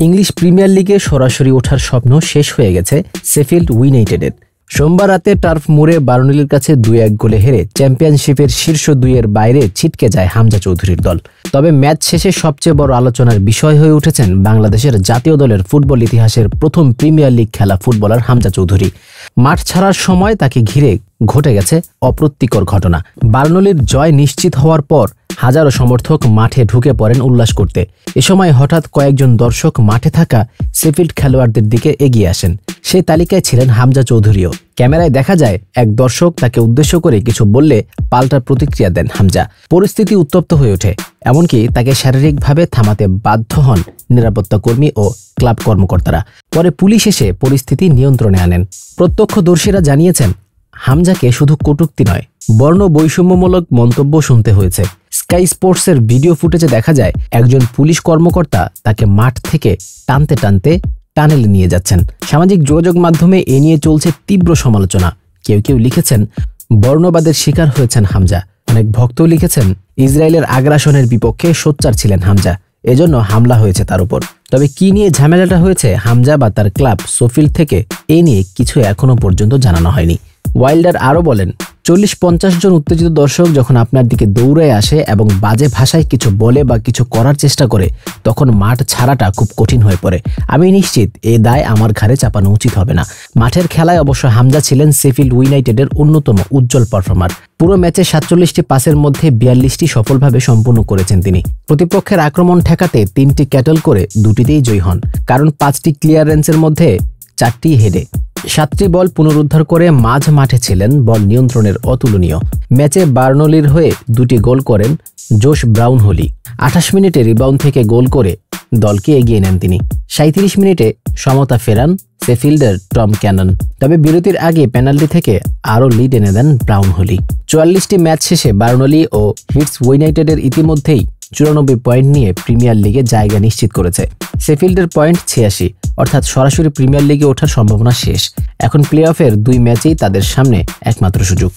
English premier লিগে সরাসরি ওঠার স্বপ্ন শেষ হয়ে গেছে শেফিল্ড ইউনাইটেডের। সোমবার রাতে টার্ফ মুরে বার্নলির কাছে 2-1 গোলে হেরে চ্যাম্পিয়নশিপের শীর্ষ 2-এর বাইরে ছিটকে যায় হামজা চৌধুরীর দল। তবে ম্যাচ শেষে সবচেয়ে বড় আলোচনার বিষয় হয়ে উঠেছেন বাংলাদেশের জাতীয় দলের ফুটবল ইতিহাসের প্রথম প্রিমিয়ার লিগ খেলা ফুটবলার হামজা চৌধুরী। মাঠ ছাড়ার সময় তাকে ঘিরে ঘটে গেছে অপ্রীতিকর ঘটনা। বার্নলির জয় নিশ্চিত হওয়ার পর হাজারো সমর্থক মাঠে ঢুকে পড়েন উল্লাস করতে। এ সময় হঠাৎ কয়েকজন দর্শক মাঠে থাকা শেফিল্ড খেলোয়াড়দের দিকে এগিয়ে আসেন। সেই তালিকায় ছিলেন হামজা চৌধুরীও। ক্যামেরায় দেখা যায় এক দর্শক তাকে উদ্দেশ্য করে কিছু বললে পাল্টা প্রতিক্রিয়া দেন হামজা। পরিস্থিতি উত্তপ্ত হয়ে ওঠে, এমনকি তাকে শারীরিকভাবে থামাতে বাধ্য হন নিরাপত্তা কর্মী ও ক্লাব কর্মকর্তারা। পরে পুলিশ এসে পরিস্থিতি নিয়ন্ত্রণে আনেন। প্রত্যক্ষদর্শীরা জানিয়েছেন হামজাকে শুধু কটূক্তি নয়, বর্ণ বৈষম্যমূলক মন্তব্য শুনতে হয়েছে। স্কাই স্পোর্টসের ভিডিও ফুটেজে দেখা যায় একজন পুলিশ কর্মকর্তা তাকে মাঠ থেকে টানতে টানতে টানেলে নিয়ে যাচ্ছেন। সামাজিক যোগাযোগ মাধ্যমে এ নিয়ে চলছে তীব্র সমালোচনা। কেউ কেউ লিখেছেন বর্ণবাদের শিকার হয়েছেন হামজা। অনেক ভক্ত লিখেছেন ইসরায়েলের আগ্রাসনের বিপক্ষে সোচ্চার ছিলেন হামজা, এজন্য হামলা হয়েছে তার উপর। তবে কি নিয়ে ঝামেলাটা হয়েছে হামজা বা তার ক্লাব শেফিল্ড থেকে, এ নিয়ে কিছু এখনো পর্যন্ত জানানো হয়নি। ওয়াইল্ডার আরও বলেন, 40-50 জন উত্তেজিত দর্শক যখন আপনার দিকে দৌড়ে আসে এবং বাজে ভাষায় কিছু বলে বা কিছু করার চেষ্টা করে, তখন মাঠ ছাড়াটা খুব কঠিন হয়ে পড়ে। আমি নিশ্চিত এই দায় আমার ঘাড়ে চাপানো উচিত হবে না। মাঠের খেলায় অবশ্য হামজা ছিলেন শেফিল্ড ইউনাইটেডের অন্যতম উজ্জ্বল পারফর্মার। পুরো ম্যাচে 47টি পাসের মধ্যে 42টি সফলভাবে সম্পূর্ণ করেছেন তিনি। প্রতিপক্ষের আক্রমণ ঠেকাতে 3টি ক্যাটল করে 2টিতেই জয়ী হন, কারণ 5টি ক্লিয়ারেন্সের মধ্যে 4টি হেডে। 7টি বল পুনরুদ্ধার করে মাঝ মাঠে ছিলেন বল নিয়ন্ত্রণের অতুলনীয়। ম্যাচে বার্নলির হয়ে 2টি গোল করেন জোশ ব্রাউনহলি। 28 মিনিটে রিবাউন্ড থেকে গোল করে দলকে এগিয়ে নেন তিনি। 37 মিনিটে সমতা ফেরান শেফিল্ডের টম ক্যানন। তবে বিরতির আগে পেনাল্টি থেকে আরও লিড এনে দেন ব্রাউনহলি। 44টি ম্যাচ শেষে বার্নলি ও লিডস ইউনাইটেডের ইতিমধ্যেই 94 পয়েন্ট নিয়ে প্রিমিয়ার লিগে জায়গা নিশ্চিত করেছে। শেফিল্ডের পয়েন্ট 86, অর্থাৎ সরাসরি প্রিমিয়ার লিগে ওঠার সম্ভাবনা শেষ। এখন প্লে অফের 2 ম্যাচেই তাদের সামনে একমাত্র সুযোগ।